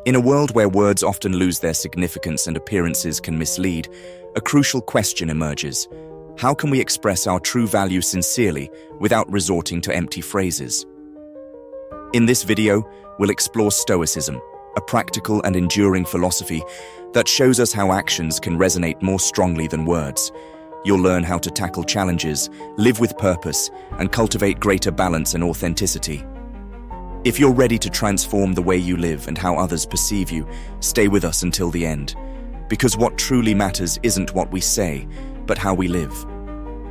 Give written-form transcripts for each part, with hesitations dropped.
In a world where words often lose their significance and appearances can mislead, a crucial question emerges. How can we express our true value sincerely without resorting to empty phrases? In this video, we'll explore Stoicism, a practical and enduring philosophy that shows us how actions can resonate more strongly than words. You'll learn how to tackle challenges, live with purpose, and cultivate greater balance and authenticity. If you're ready to transform the way you live and how others perceive you, stay with us until the end. Because what truly matters isn't what we say, but how we live.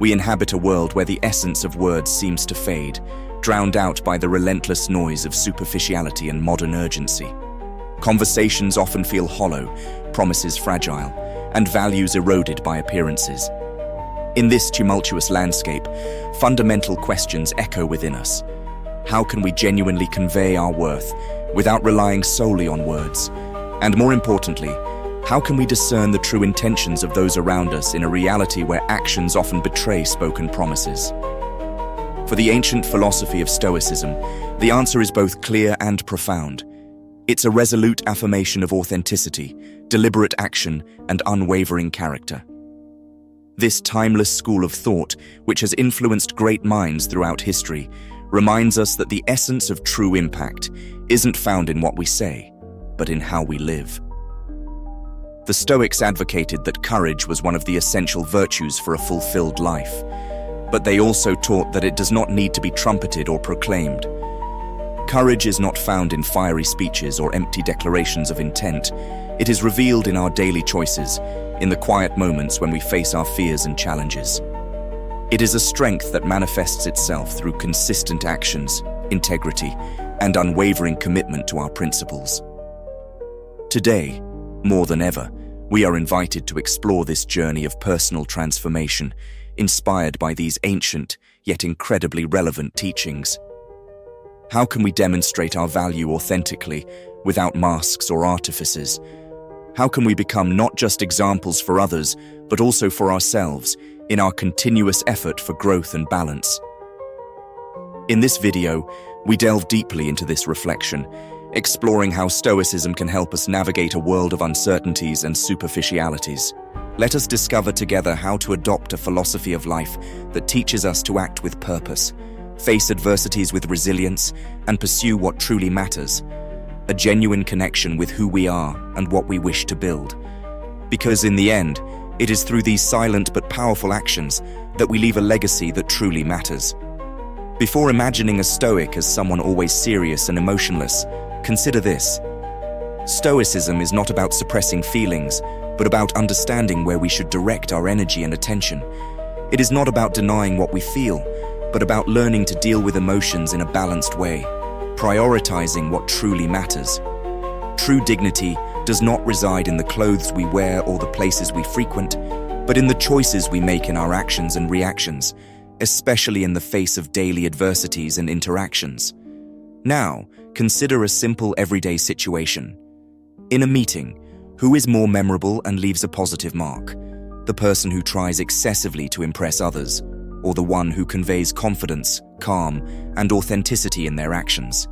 We inhabit a world where the essence of words seems to fade, drowned out by the relentless noise of superficiality and modern urgency. Conversations often feel hollow, promises fragile, and values eroded by appearances. In this tumultuous landscape, fundamental questions echo within us. How can we genuinely convey our worth without relying solely on words? And more importantly, how can we discern the true intentions of those around us in a reality where actions often betray spoken promises? For the ancient philosophy of Stoicism, the answer is both clear and profound. It's a resolute affirmation of authenticity, deliberate action, and unwavering character. This timeless school of thought, which has influenced great minds throughout history, reminds us that the essence of true impact isn't found in what we say, but in how we live. The Stoics advocated that courage was one of the essential virtues for a fulfilled life, but they also taught that it does not need to be trumpeted or proclaimed. Courage is not found in fiery speeches or empty declarations of intent. It is revealed in our daily choices, in the quiet moments when we face our fears and challenges. It is a strength that manifests itself through consistent actions, integrity, and unwavering commitment to our principles. Today, more than ever, we are invited to explore this journey of personal transformation, inspired by these ancient, yet incredibly relevant teachings. How can we demonstrate our value authentically, without masks or artifices? How can we become not just examples for others, but also for ourselves, in our continuous effort for growth and balance? In this video, we delve deeply into this reflection, exploring how Stoicism can help us navigate a world of uncertainties and superficialities. Let us discover together how to adopt a philosophy of life that teaches us to act with purpose, face adversities with resilience, and pursue what truly matters, a genuine connection with who we are and what we wish to build. Because in the end, it is through these silent but powerful actions that we leave a legacy that truly matters. Before imagining a Stoic as someone always serious and emotionless, consider this. Stoicism is not about suppressing feelings, but about understanding where we should direct our energy and attention. It is not about denying what we feel, but about learning to deal with emotions in a balanced way, prioritizing what truly matters. True dignity does not reside in the clothes we wear or the places we frequent, but in the choices we make in our actions and reactions, especially in the face of daily adversities and interactions. Now, consider a simple everyday situation. In a meeting, who is more memorable and leaves a positive mark? The person who tries excessively to impress others, or the one who conveys confidence, calm, and authenticity in their actions?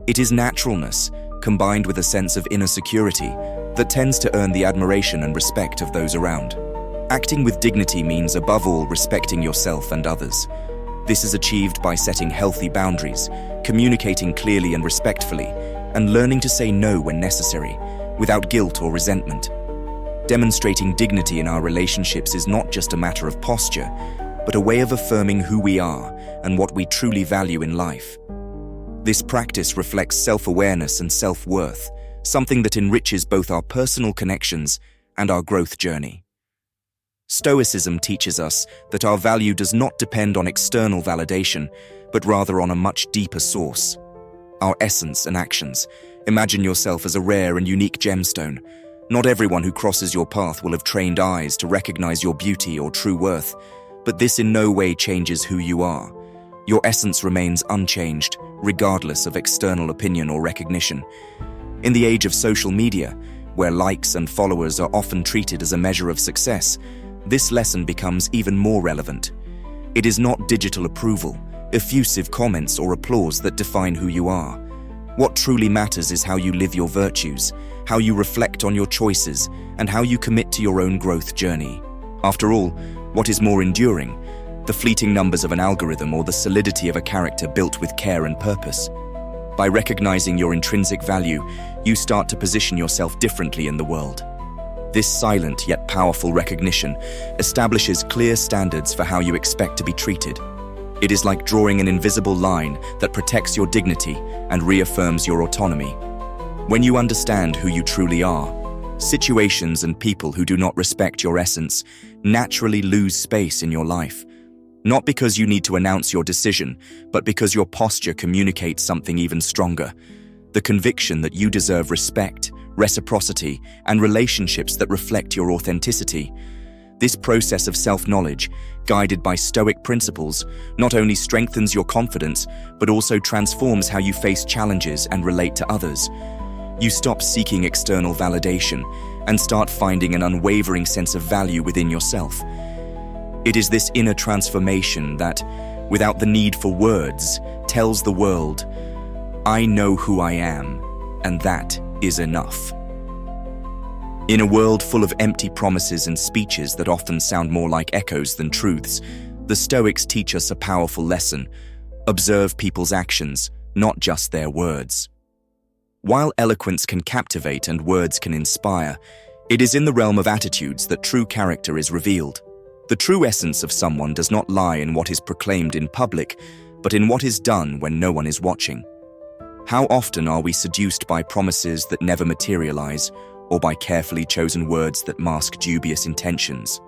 It is naturalness, combined with a sense of inner security, that tends to earn the admiration and respect of those around. Acting with dignity means, above all, respecting yourself and others. This is achieved by setting healthy boundaries, communicating clearly and respectfully, and learning to say no when necessary, without guilt or resentment. Demonstrating dignity in our relationships is not just a matter of posture, but a way of affirming who we are and what we truly value in life. This practice reflects self-awareness and self-worth, something that enriches both our personal connections and our growth journey. Stoicism teaches us that our value does not depend on external validation, but rather on a much deeper source: our essence and actions. Imagine yourself as a rare and unique gemstone. Not everyone who crosses your path will have trained eyes to recognize your beauty or true worth, but this in no way changes who you are. Your essence remains unchanged, regardless of external opinion or recognition. In the age of social media, where likes and followers are often treated as a measure of success, this lesson becomes even more relevant. It is not digital approval, effusive comments, or applause that define who you are. What truly matters is how you live your virtues, how you reflect on your choices, and how you commit to your own growth journey. After all, what is more enduring? The fleeting numbers of an algorithm or the solidity of a character built with care and purpose? By recognizing your intrinsic value, you start to position yourself differently in the world. This silent yet powerful recognition establishes clear standards for how you expect to be treated. It is like drawing an invisible line that protects your dignity and reaffirms your autonomy. When you understand who you truly are, situations and people who do not respect your essence naturally lose space in your life. Not because you need to announce your decision, but because your posture communicates something even stronger: the conviction that you deserve respect, reciprocity, and relationships that reflect your authenticity. This process of self-knowledge, guided by Stoic principles, not only strengthens your confidence, but also transforms how you face challenges and relate to others. You stop seeking external validation and start finding an unwavering sense of value within yourself. It is this inner transformation that, without the need for words, tells the world, "I know who I am, and that is enough." In a world full of empty promises and speeches that often sound more like echoes than truths, the Stoics teach us a powerful lesson: observe people's actions, not just their words. While eloquence can captivate and words can inspire, it is in the realm of attitudes that true character is revealed. The true essence of someone does not lie in what is proclaimed in public, but in what is done when no one is watching. How often are we seduced by promises that never materialize, or by carefully chosen words that mask dubious intentions?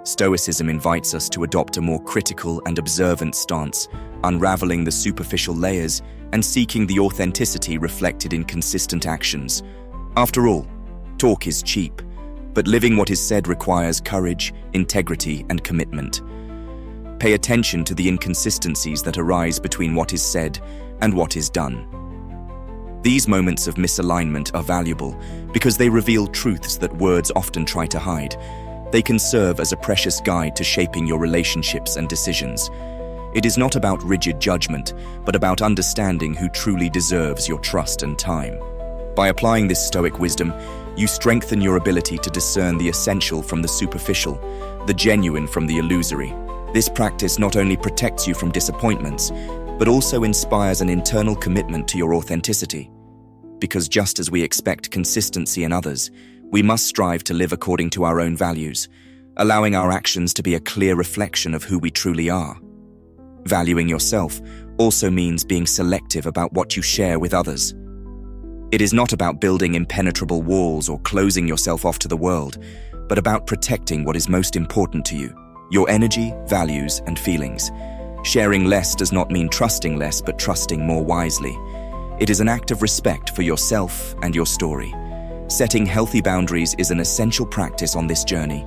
Stoicism invites us to adopt a more critical and observant stance, unraveling the superficial layers and seeking the authenticity reflected in consistent actions. After all, talk is cheap, but living what is said requires courage, integrity, and commitment. Pay attention to the inconsistencies that arise between what is said and what is done. These moments of misalignment are valuable because they reveal truths that words often try to hide. They can serve as a precious guide to shaping your relationships and decisions. It is not about rigid judgment, but about understanding who truly deserves your trust and time. By applying this Stoic wisdom, you strengthen your ability to discern the essential from the superficial, the genuine from the illusory. This practice not only protects you from disappointments, but also inspires an internal commitment to your authenticity. Because just as we expect consistency in others, we must strive to live according to our own values, allowing our actions to be a clear reflection of who we truly are. Valuing yourself also means being selective about what you share with others. It is not about building impenetrable walls or closing yourself off to the world, but about protecting what is most important to you: your energy, values, and feelings. Sharing less does not mean trusting less, but trusting more wisely. It is an act of respect for yourself and your story. Setting healthy boundaries is an essential practice on this journey.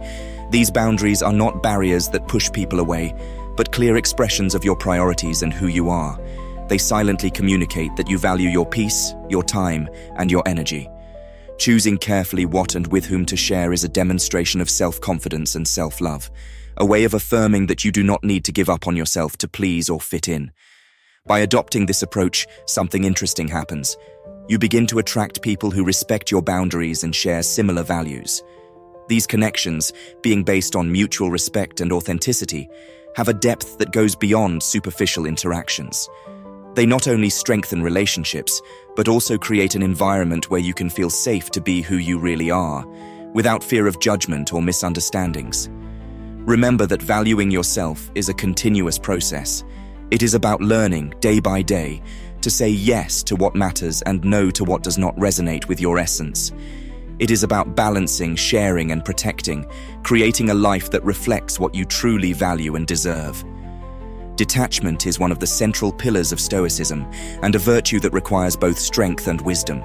These boundaries are not barriers that push people away, but clear expressions of your priorities and who you are. They silently communicate that you value your peace, your time, and your energy. Choosing carefully what and with whom to share is a demonstration of self-confidence and self-love, a way of affirming that you do not need to give up on yourself to please or fit in. By adopting this approach, something interesting happens. You begin to attract people who respect your boundaries and share similar values. These connections, being based on mutual respect and authenticity, have a depth that goes beyond superficial interactions. They not only strengthen relationships, but also create an environment where you can feel safe to be who you really are, without fear of judgment or misunderstandings. Remember that valuing yourself is a continuous process. It is about learning, day by day, to say yes to what matters and no to what does not resonate with your essence. It is about balancing, sharing, and protecting, creating a life that reflects what you truly value and deserve. Detachment is one of the central pillars of Stoicism, and a virtue that requires both strength and wisdom.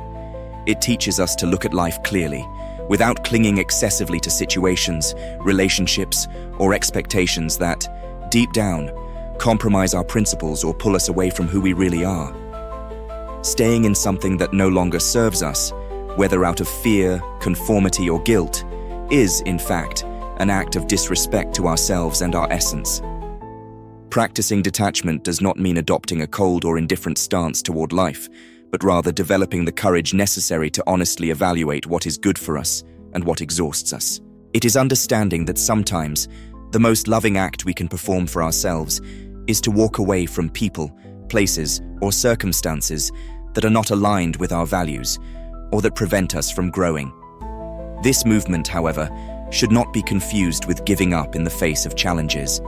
It teaches us to look at life clearly, without clinging excessively to situations, relationships, or expectations that, deep down, compromise our principles or pull us away from who we really are. Staying in something that no longer serves us, whether out of fear, conformity, or guilt, is, in fact, an act of disrespect to ourselves and our essence. Practicing detachment does not mean adopting a cold or indifferent stance toward life, but rather developing the courage necessary to honestly evaluate what is good for us and what exhausts us. It is understanding that sometimes the most loving act we can perform for ourselves is to walk away from people, places, or circumstances that are not aligned with our values or that prevent us from growing. This movement, however, should not be confused with giving up in the face of challenges.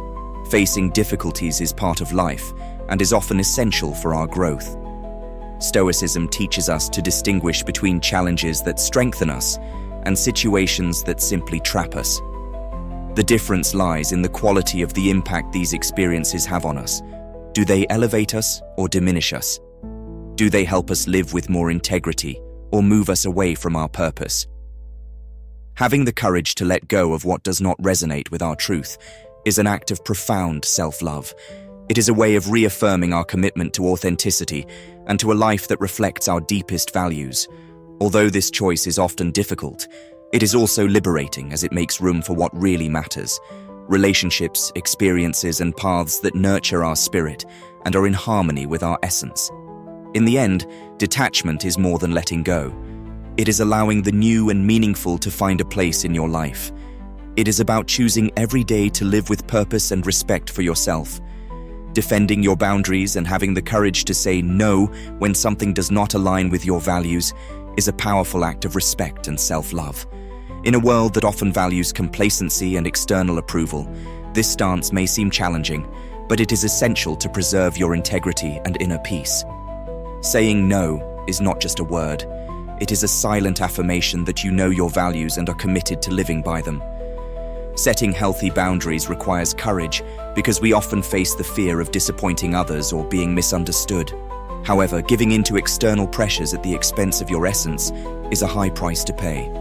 Facing difficulties is part of life and is often essential for our growth. Stoicism teaches us to distinguish between challenges that strengthen us and situations that simply trap us. The difference lies in the quality of the impact these experiences have on us. Do they elevate us or diminish us? Do they help us live with more integrity or move us away from our purpose? Having the courage to let go of what does not resonate with our truth is an act of profound self-love. It is a way of reaffirming our commitment to authenticity and to a life that reflects our deepest values. Although this choice is often difficult, it is also liberating as it makes room for what really matters: relationships, experiences, and paths that nurture our spirit and are in harmony with our essence. In the end, detachment is more than letting go. It is allowing the new and meaningful to find a place in your life. It is about choosing every day to live with purpose and respect for yourself. Defending your boundaries and having the courage to say no when something does not align with your values is a powerful act of respect and self-love. In a world that often values complacency and external approval, this stance may seem challenging, but it is essential to preserve your integrity and inner peace. Saying no is not just a word. It is a silent affirmation that you know your values and are committed to living by them. Setting healthy boundaries requires courage because we often face the fear of disappointing others or being misunderstood. However, giving in to external pressures at the expense of your essence is a high price to pay.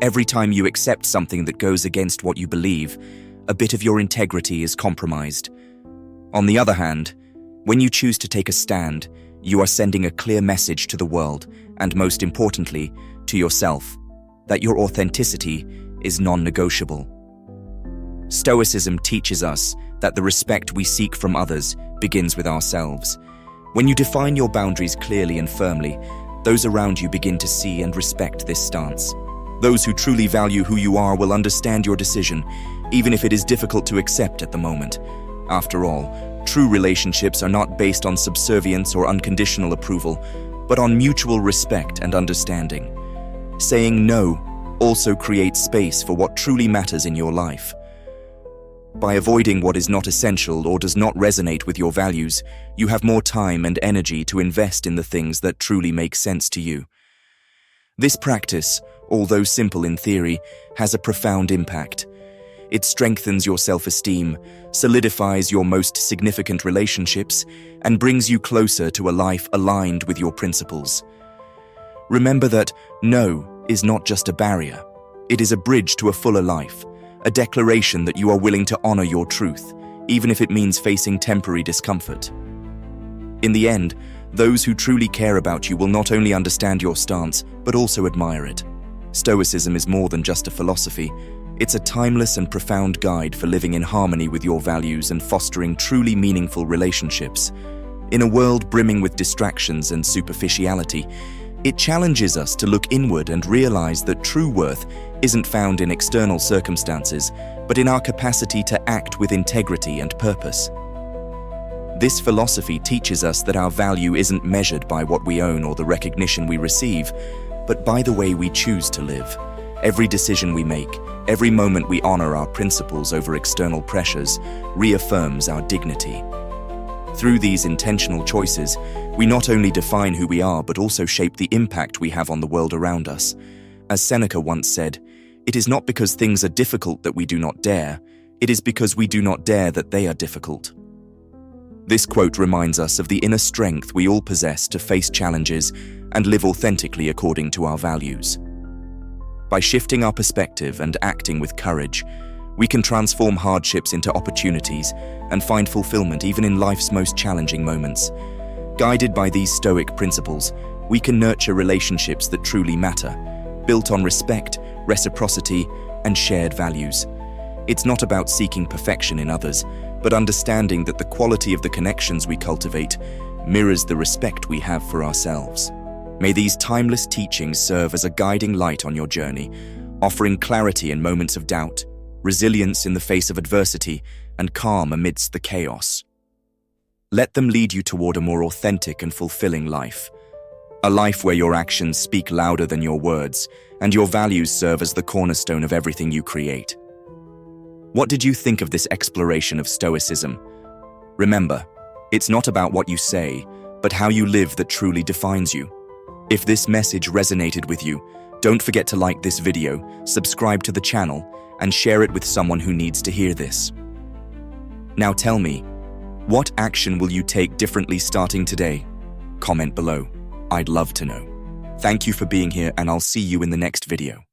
Every time you accept something that goes against what you believe, a bit of your integrity is compromised. On the other hand, when you choose to take a stand, you are sending a clear message to the world, and most importantly, to yourself, that your authenticity is non-negotiable. Stoicism teaches us that the respect we seek from others begins with ourselves. When you define your boundaries clearly and firmly, those around you begin to see and respect this stance. Those who truly value who you are will understand your decision, even if it is difficult to accept at the moment. After all, true relationships are not based on subservience or unconditional approval, but on mutual respect and understanding. Saying no also creates space for what truly matters in your life. By avoiding what is not essential or does not resonate with your values, you have more time and energy to invest in the things that truly make sense to you. This practice, although simple in theory, has a profound impact. It strengthens your self-esteem, solidifies your most significant relationships, and brings you closer to a life aligned with your principles. Remember that no is not just a barrier. It is a bridge to a fuller life, a declaration that you are willing to honor your truth, even if it means facing temporary discomfort. In the end, those who truly care about you will not only understand your stance, but also admire it. Stoicism is more than just a philosophy. It's a timeless and profound guide for living in harmony with your values and fostering truly meaningful relationships. In a world brimming with distractions and superficiality, it challenges us to look inward and realize that true worth isn't found in external circumstances, but in our capacity to act with integrity and purpose. This philosophy teaches us that our value isn't measured by what we own or the recognition we receive, but by the way we choose to live. Every decision we make, every moment we honor our principles over external pressures, reaffirms our dignity. Through these intentional choices, we not only define who we are, but also shape the impact we have on the world around us. As Seneca once said, "It is not because things are difficult that we do not dare, it is because we do not dare that they are difficult." This quote reminds us of the inner strength we all possess to face challenges and live authentically according to our values. By shifting our perspective and acting with courage, we can transform hardships into opportunities and find fulfillment even in life's most challenging moments. Guided by these Stoic principles, we can nurture relationships that truly matter, built on respect, reciprocity, and shared values. It's not about seeking perfection in others, but understanding that the quality of the connections we cultivate mirrors the respect we have for ourselves. May these timeless teachings serve as a guiding light on your journey, offering clarity in moments of doubt, resilience in the face of adversity, and calm amidst the chaos. Let them lead you toward a more authentic and fulfilling life. A life where your actions speak louder than your words, and your values serve as the cornerstone of everything you create. What did you think of this exploration of Stoicism? Remember, it's not about what you say, but how you live that truly defines you. If this message resonated with you, don't forget to like this video, subscribe to the channel, and share it with someone who needs to hear this. Now tell me, what action will you take differently starting today? Comment below. I'd love to know. Thank you for being here, and I'll see you in the next video.